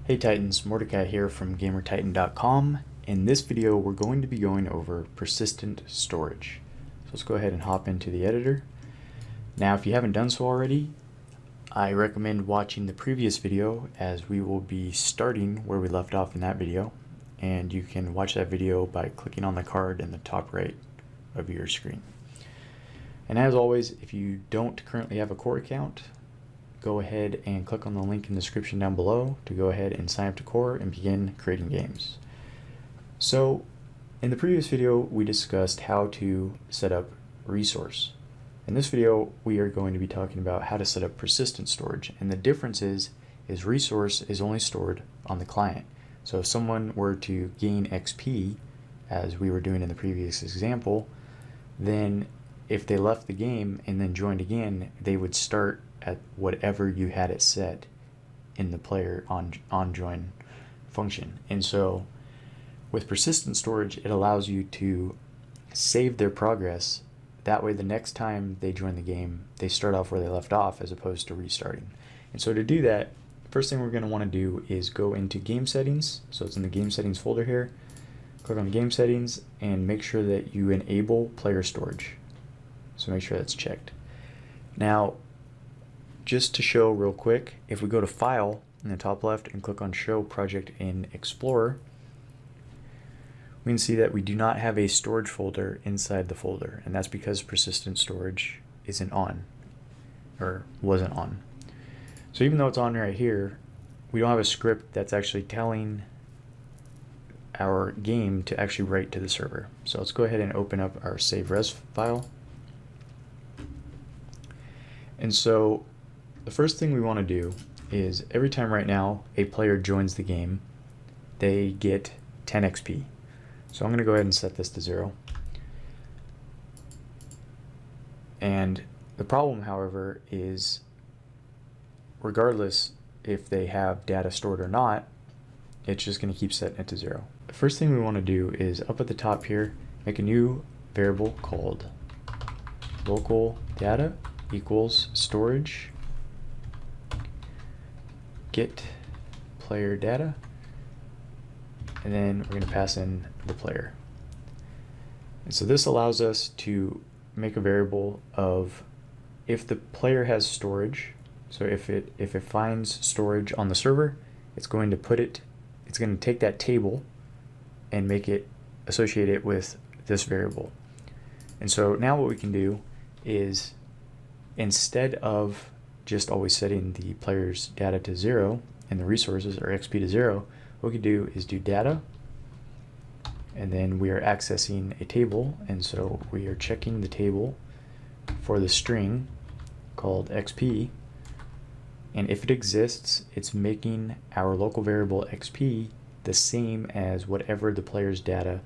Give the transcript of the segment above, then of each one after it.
Hey Titans, Morticai here from GamerTitan.com. In this video, we're going to be going over persistent storage. So let's go ahead and hop into the editor. Now, if you haven't done so already, I recommend watching the previous video as we will be starting where we left off in that video. And you can watch that video by clicking on the card in the top right of your screen. And as always, if you don't currently have a core account, go ahead and click on the link in the description down below to go ahead and sign up to core and begin creating games. So in the previous video we discussed how to set up resource. In this video we are going to be talking about how to set up persistent storage, and the difference is resource is only stored on the client. So if someone were to gain XP as we were doing in the previous example, then if they left the game and then joined again, they would start at whatever you had it set in the player on join function. And so with persistent storage, it allows you to save their progress. That way the next time they join the game, they start off where they left off as opposed to restarting. And so to do that, first thing we're going to want to do is go into game settings. So it's in the game settings folder here. Click on game settings and make sure that you enable player storage. So make sure that's checked. Now, just to show real quick, if we go to File in the top left and click on Show Project in Explorer, we can see that we do not have a storage folder inside the folder, and that's because persistent storage isn't on, or wasn't on. So even though it's on right here, we don't have a script that's actually telling our game to actually write to the server. So let's go ahead and open up our save res file. And so the first thing we want to do is every time right now a player joins the game, they get 10 XP. So I'm going to go ahead and set this to 0. And the problem, however, is regardless if they have data stored or not, it's just going to keep setting it to 0. The first thing we want to do is up at the top here, make a new variable called local data equals storage get player data, and then we're going to pass in the player. And so this allows us to make a variable of if the player has storage. So if it finds storage on the server, it's going to take that table and make it associate it with this variable. And so now what we can do is, instead of just always setting the player's data to 0 and the resources or XP to 0, what we can do is do data, and then we are accessing a table, and so we are checking the table for the string called XP, and if it exists, it's making our local variable XP the same as whatever the player's data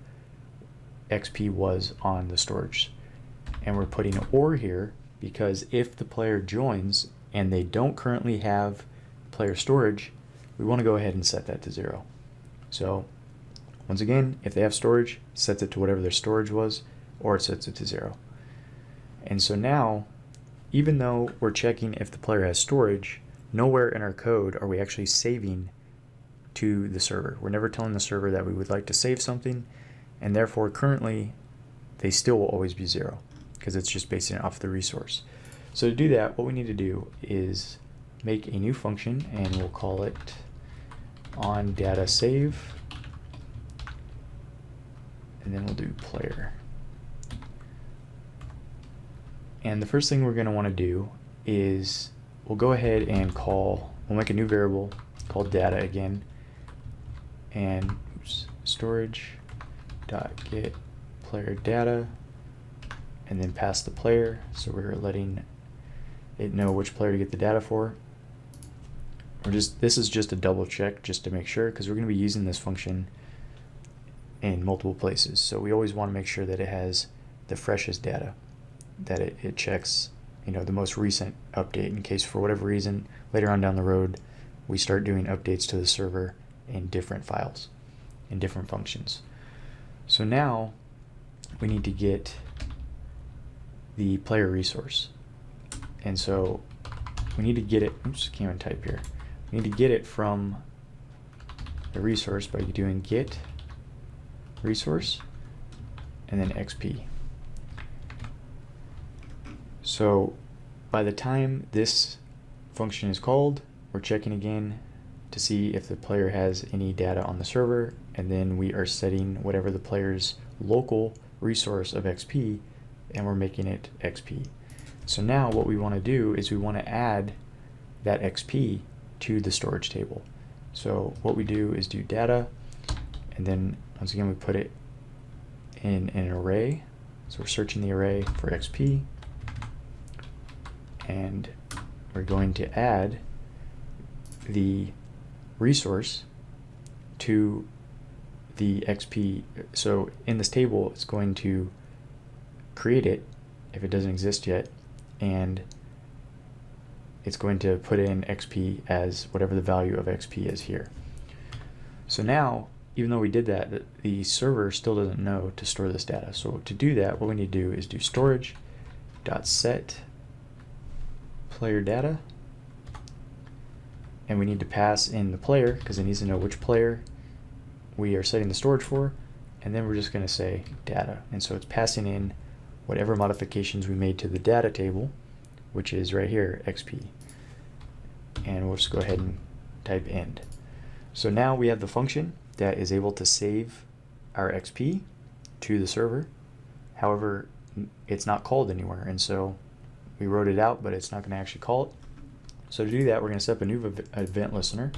XP was on the storage. And we're putting OR here because if the player joins and they don't currently have player storage, we want to go ahead and set that to 0. So once again, if they have storage, sets it to whatever their storage was, or it sets it to 0. And so now, even though we're checking if the player has storage, nowhere in our code are we actually saving to the server. We're never telling the server that we would like to save something, and therefore currently they still will always be 0 because it's just basing it off the resource. So to do that, what we need to do is make a new function, and we'll call it onDataSave, and then we'll do player. And the first thing we're going to want to do is we'll go ahead and we'll make a new variable called data again, and storage dot get player data, and then pass the player. So we're letting it know which player to get the data for. This is just a double check just to make sure, because we're going to be using this function in multiple places. So we always want to make sure that it has the freshest data, that it checks, the most recent update, in case for whatever reason later on down the road we start doing updates to the server in different files, in different functions. So now we need to get the player resource. And so we need to get it, oops, can't even type here. We need to get it from a resource by doing get resource and then XP. So by the time this function is called, we're checking again to see if the player has any data on the server, and then we are setting whatever the player's local resource of XP, and we're making it XP. So now what we want to do is we want to add that XP to the storage table. So what we do is do data, and then once again we put it in an array. So we're searching the array for XP, and we're going to add the resource to the XP. So in this table, it's going to create it if it doesn't exist yet, and it's going to put in XP as whatever the value of XP is here. So now, even though we did that, the server still doesn't know to store this data. So to do that, what we need to do is do storage.set player data, and we need to pass in the player because it needs to know which player we are setting the storage for, and then we're just going to say data, and so it's passing in whatever modifications we made to the data table, which is right here, XP, and we'll just go ahead and type end. So now we have the function that is able to save our XP to the server. However, it's not called anywhere, and so we wrote it out, but it's not going to actually call it. So to do that, we're going to set up a new event listener.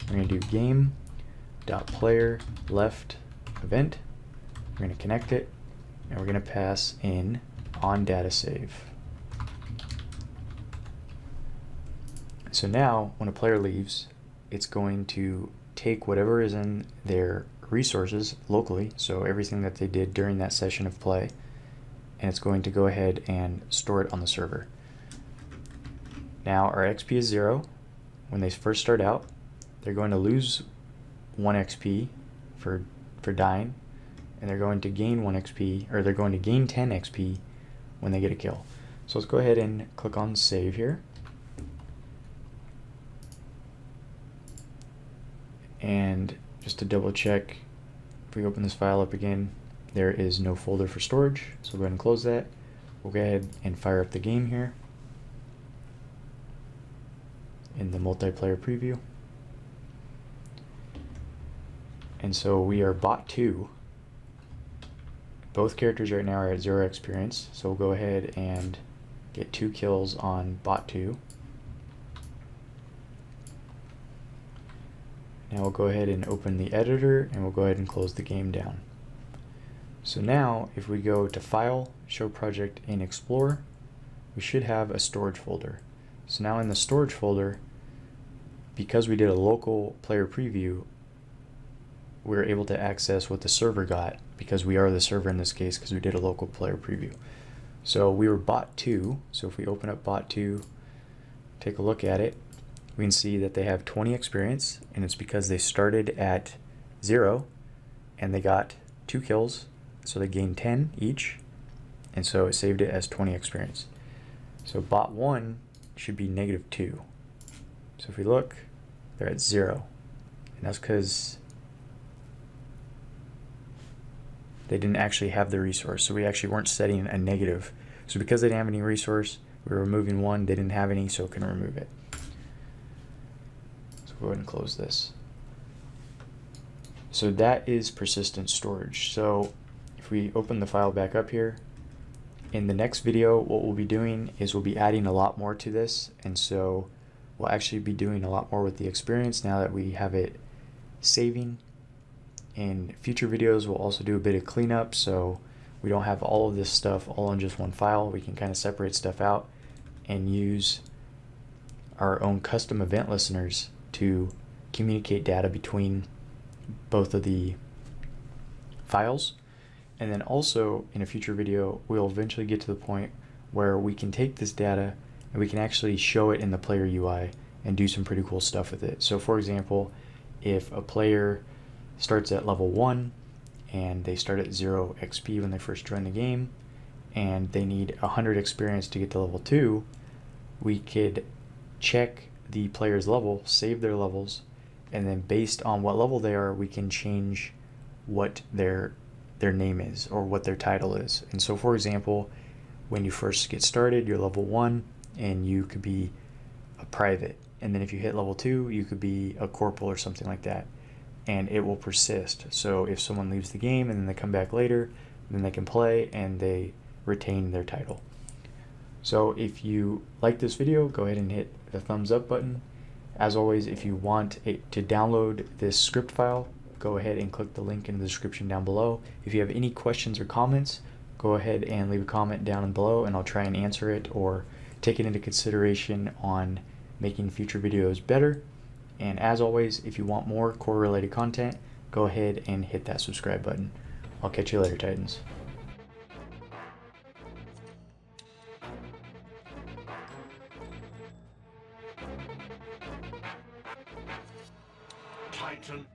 We're going to do game.player_left event. We're going to connect it, and we're going to pass in onDataSave. So now, when a player leaves, it's going to take whatever is in their resources locally, so everything that they did during that session of play, and it's going to go ahead and store it on the server. Now our XP is 0. When they first start out, they're going to lose 1 XP for dying, and they're going to gain 1 XP, or they're going to gain 10 XP when they get a kill. So let's go ahead and click on save here. And just to double check, if we open this file up again, there is no folder for storage, so we'll go ahead and close that. We'll go ahead and fire up the game here in the multiplayer preview. And so we are bot 2. Both characters right now are at 0 experience, so we'll go ahead and get 2 kills on bot 2. Now we'll go ahead and open the editor, and we'll go ahead and close the game down. So now if we go to File, Show Project in Explorer, we should have a storage folder. So now in the storage folder, because we did a local player preview, we're able to access what the server got, because we are the server in this case because we did a local player preview. So we were bot 2, so if we open up bot 2, take a look at it, we can see that they have 20 experience, and it's because they started at 0 and they got 2 kills, so they gained 10 each, and so it saved it as 20 experience. So bot 1 should be -2. So if we look, they're at 0, and that's because they didn't actually have the resource, so we actually weren't setting a negative. So because they didn't have any resource, we were removing 1, they didn't have any, so it couldn't remove it. So go ahead and close this. So that is persistent storage. So if we open the file back up here, in the next video what we'll be doing is we'll be adding a lot more to this, and so we'll actually be doing a lot more with the experience now that we have it saving. In future videos we'll also do a bit of cleanup, so we don't have all of this stuff all in just one file. We can kind of separate stuff out and use our own custom event listeners to communicate data between both of the files. And then also in a future video we'll eventually get to the point where we can take this data and we can actually show it in the player UI and do some pretty cool stuff with it. So for example, if a player starts at level 1 and they start at 0 XP when they first join the game, and they need 100 experience to get to level 2, we could check the player's level, save their levels, and then based on what level they are, we can change what their name is or what their title is. And so for example, when you first get started, you're level 1 and you could be a private, and then if you hit level 2, you could be a corporal or something like that, and it will persist. So if someone leaves the game and then they come back later, then they can play and they retain their title. So if you like this video, go ahead and hit the thumbs up button. As always, if you want to download this script file, go ahead and click the link in the description down below. If you have any questions or comments, go ahead and leave a comment down below and I'll try and answer it or take it into consideration on making future videos better. And as always, if you want more core related content, go ahead and hit that subscribe button. I'll catch you later, Titans. Titan.